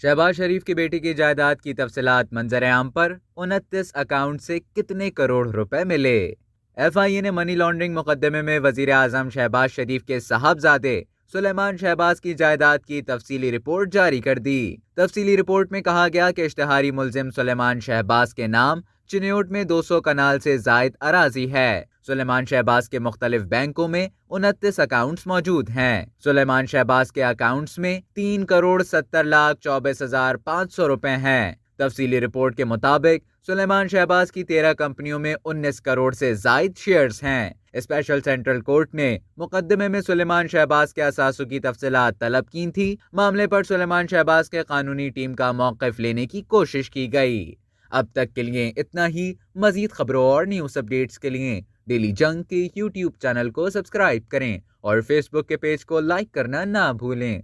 शहबाज शरीफ की बेटी की जायदाद की तफसीलात मंजर आम पर 29 अकाउंट से कितने करोड़ रुपए मिले। FIA ने मनी लॉन्ड्रिंग मुकदमे में वजीर आजम शहबाज शरीफ के साहबजादे सुलेमान शहबाज की जायदाद की तफसीली रिपोर्ट जारी कर दी। तफसीली रिपोर्ट में कहा गया कि इश्तिहारी मुलजिम सुलेमान शहबाज के नाम चिन्योट में 200 कनाल से जायद अराजी है। सुलेमान शहबाज के मुख्तलिफ बैंकों में 29 अकाउंट्स मौजूद हैं। सुलेमान शहबाज के अकाउंट्स में 3,70,24,500 रुपए हैं। तफसीली रिपोर्ट के मुताबिक सुलेमान शहबाज की 13 कंपनियों में 19 करोड़ से जायद शेयर्स हैं। स्पेशल सेंट्रल कोर्ट ने मुकदमे में सुलेमान शहबाज के असासों की तफसीलात तलब की थी। मामले पर सुलेमान शहबाज के कानूनी टीम का मौक़िफ़ लेने की कोशिश की गई। अब तक के लिए इतना ही। मजीद खबरों और न्यूज़ अपडेट्स के लिए डेली जंग के YouTube चैनल को सब्सक्राइब करें और फेसबुक के पेज को लाइक करना ना भूलें।